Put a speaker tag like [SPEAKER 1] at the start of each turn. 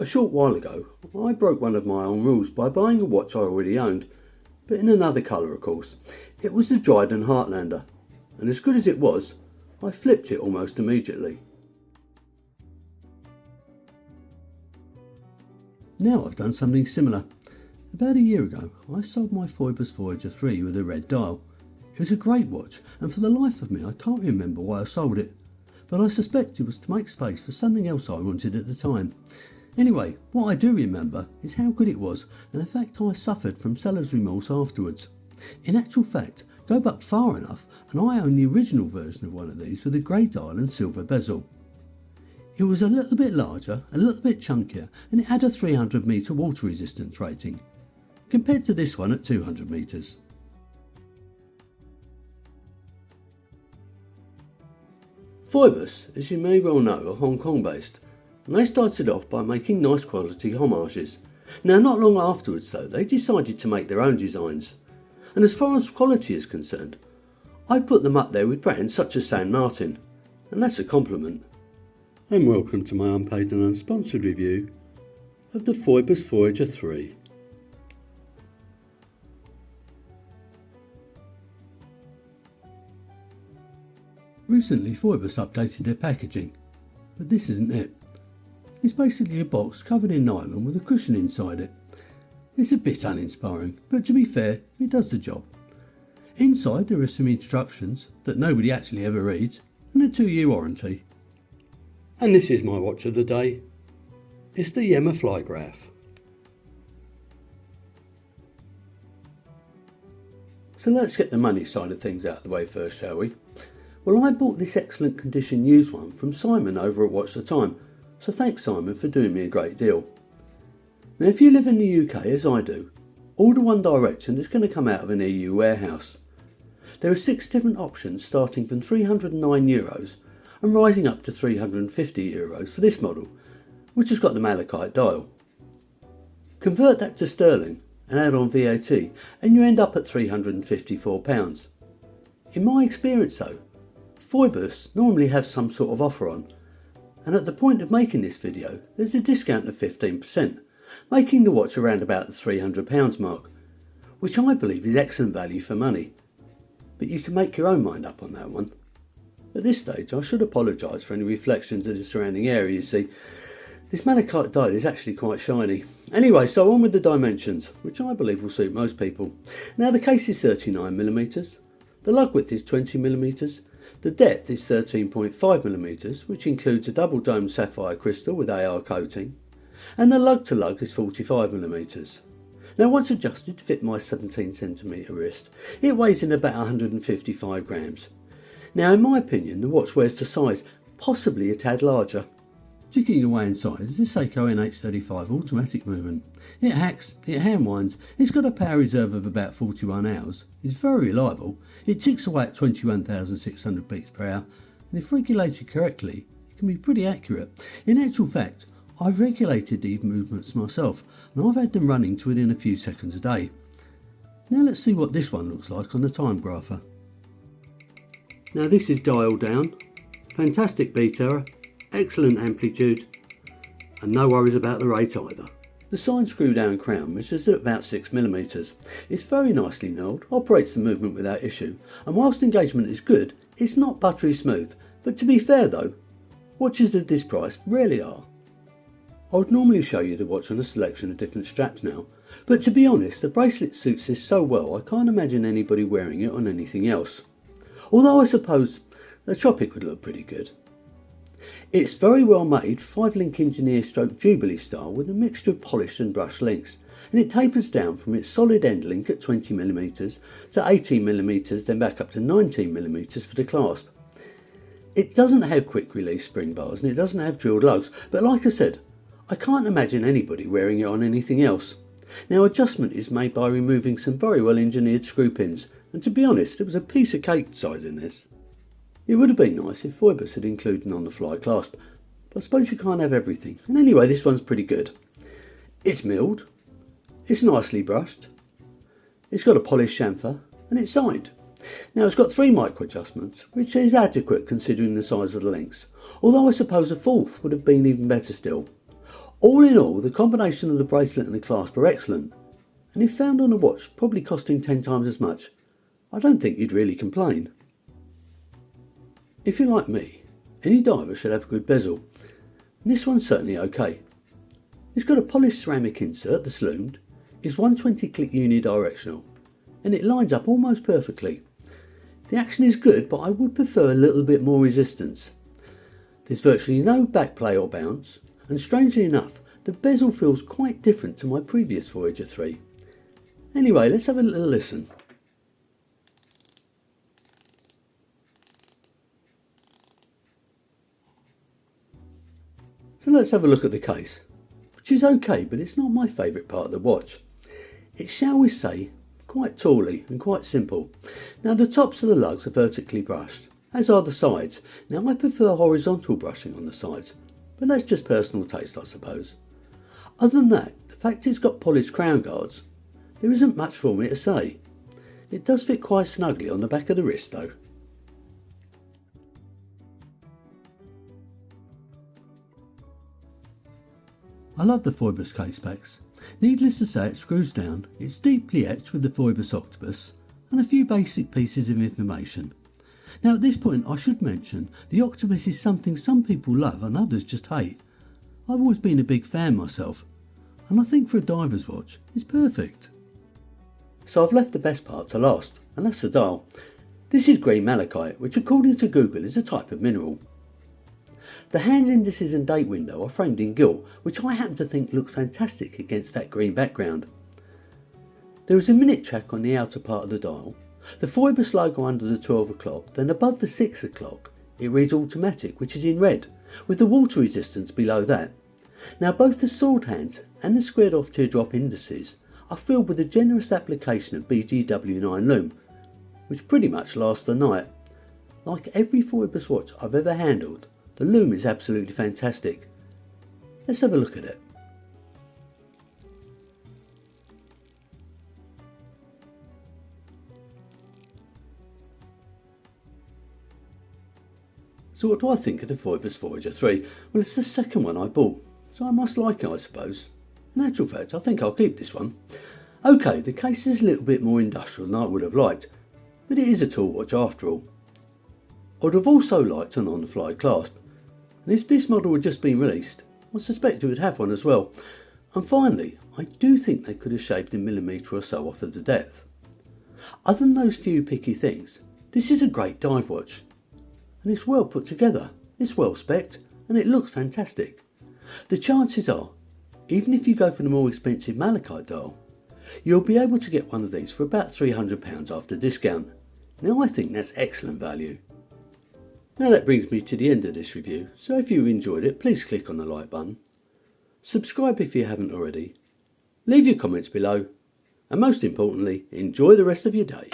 [SPEAKER 1] A short while ago, I broke one of my own rules by buying a watch I already owned, but in another colour of course. It was the Dryden Heartlander, and as good as it was, I flipped it almost immediately. Now I've done something similar. About a year ago, I sold my Phoibos Voyager 3 with a red dial. It was a great watch, and for the life of me I can't remember why I sold it, but I suspect it was to make space for something else I wanted at the time. Anyway, what I do remember is how good it was, and the fact I suffered from seller's remorse afterwards. In actual fact, go back far enough and I own the original version of one of these with a grey dial and silver bezel. It was a little bit larger, a little bit chunkier, and it had a 300 metre water resistance rating, compared to this one at 200 metres. Phoibos, as you may well know, are Hong Kong based, and they started off by making nice quality homages. Now not long afterwards though, they decided to make their own designs, and as far as quality is concerned, I put them up there with brands such as San Martin, and that's a compliment. And welcome to my unpaid and unsponsored review of the Phoibos Voyager 3. Recently Phoibos updated their packaging, but this isn't it. It's basically a box covered in nylon with a cushion inside it. It's a bit uninspiring, but to be fair, it does the job. Inside there are some instructions that nobody actually ever reads, and a 2-year warranty. And this is my watch of the day. It's the Yema Flygraph. So let's get the money side of things out of the way first, shall we? Well, I bought this excellent condition used one from Simon over at Watch the Time, so thanks Simon for doing me a great deal. Now if you live in the UK as I do, order One Direction is going to come out of an EU warehouse. There are 6 different options starting from €309 and rising up to €350 for this model, which has got the malachite dial. Convert that to sterling and add on VAT and you end up at £354. In my experience though, Phoibos normally have some sort of offer on, and at the point of making this video there's a discount of 15%, making the watch around about the £300 mark, which I believe is excellent value for money, but you can make your own mind up on that one. At this stage I should apologise for any reflections of the surrounding area. You see, this malachite dial is actually quite shiny. Anyway, so on with the dimensions, which I believe will suit most people. Now the case is 39mm, the lug width is 20mm, the depth is 13.5mm, which includes a double domed sapphire crystal with AR coating, and the lug to lug is 45mm. Now once adjusted to fit my 17cm wrist, it weighs in about 155 grams. Now in my opinion the watch wears to size, possibly a tad larger. Ticking away inside is the Seiko NH35 automatic movement. It hacks, it hand winds, it's got a power reserve of about 41 hours, it's very reliable, it ticks away at 21,600 beats per hour, and if regulated correctly, it can be pretty accurate. In actual fact, I've regulated these movements myself, and I've had them running to within a few seconds a day. Now let's see what this one looks like on the time grapher. Now this is dial down, fantastic beat error, excellent amplitude, and no worries about the rate either. The side screw down crown measures at about 6mm. It's very nicely knurled, operates the movement without issue, and whilst engagement is good, it's not buttery smooth, but to be fair though, watches at this price rarely are. I would normally show you the watch on a selection of different straps now, but to be honest the bracelet suits this so well I can't imagine anybody wearing it on anything else. Although I suppose the Tropic would look pretty good. It's very well made 5-link engineer stroke Jubilee style with a mixture of polished and brushed links, and it tapers down from its solid end link at 20mm to 18mm, then back up to 19mm for the clasp. It doesn't have quick release spring bars and it doesn't have drilled lugs, but like I said, I can't imagine anybody wearing it on anything else. Now adjustment is made by removing some very well engineered screw pins, and to be honest it was a piece of cake size in this. It would have been nice if Phoibos had included an on-the-fly clasp, but I suppose you can't have everything, and anyway this one's pretty good. It's milled, it's nicely brushed, it's got a polished chamfer, and it's signed. Now it's got 3 micro adjustments, which is adequate considering the size of the links, although I suppose a 4th would have been even better still. All in all, the combination of the bracelet and the clasp are excellent, and if found on a watch probably costing 10 times as much, I don't think you'd really complain. If you're like me, any diver should have a good bezel, and this one's certainly okay. It's got a polished ceramic insert that's loomed, is 120 click unidirectional, and it lines up almost perfectly. The action is good, but I would prefer a little bit more resistance. There's virtually no backplay or bounce, and strangely enough, the bezel feels quite different to my previous Voyager 3. Anyway, let's have a little listen. So let's have a look at the case, which is okay, but it's not my favourite part of the watch. It's, shall we say, quite tawly and quite simple. Now the tops of the lugs are vertically brushed, as are the sides. Now I prefer horizontal brushing on the sides, but that's just personal taste, I suppose. Other than that, the fact it's got polished crown guards, there isn't much for me to say. It does fit quite snugly on the back of the wrist though. I love the Phoibos case backs. Needless to say, it screws down, it's deeply etched with the Phoibos octopus, and a few basic pieces of information. Now at this point I should mention, the octopus is something some people love and others just hate. I've always been a big fan myself, and I think for a diver's watch, it's perfect. So I've left the best part to last, and that's the dial. This is green malachite, which according to Google is a type of mineral. The hands indices and date window are framed in gilt, which I happen to think looks fantastic against that green background. There is a minute track on the outer part of the dial, the Phoibos logo under the 12 o'clock, then above the 6 o'clock it reads automatic, which is in red, with the water resistance below that. Now both the sword hands and the squared off teardrop indices are filled with a generous application of BGW9 lume, which pretty much lasts the night. Like every Phoibos watch I've ever handled, the lume is absolutely fantastic. Let's have a look at it. So what do I think of the Phoibos Voyager 3? Well, it's the second one I bought, so I must like it, I suppose. In actual fact, I think I'll keep this one. Okay, the case is a little bit more industrial than I would have liked, but it is a tool watch after all. I would have also liked an on-the-fly clasp, and if this model had just been released, I suspect it would have one as well. And finally, I do think they could have shaved a millimetre or so off of the depth. Other than those few picky things, this is a great dive watch. And it's well put together, it's well spec'd, and it looks fantastic. The chances are, even if you go for the more expensive malachite dial, you'll be able to get one of these for about £300 after discount. Now I think that's excellent value. Now that brings me to the end of this review, so if you enjoyed it, please click on the like button. Subscribe if you haven't already. Leave your comments below, and most importantly, enjoy the rest of your day.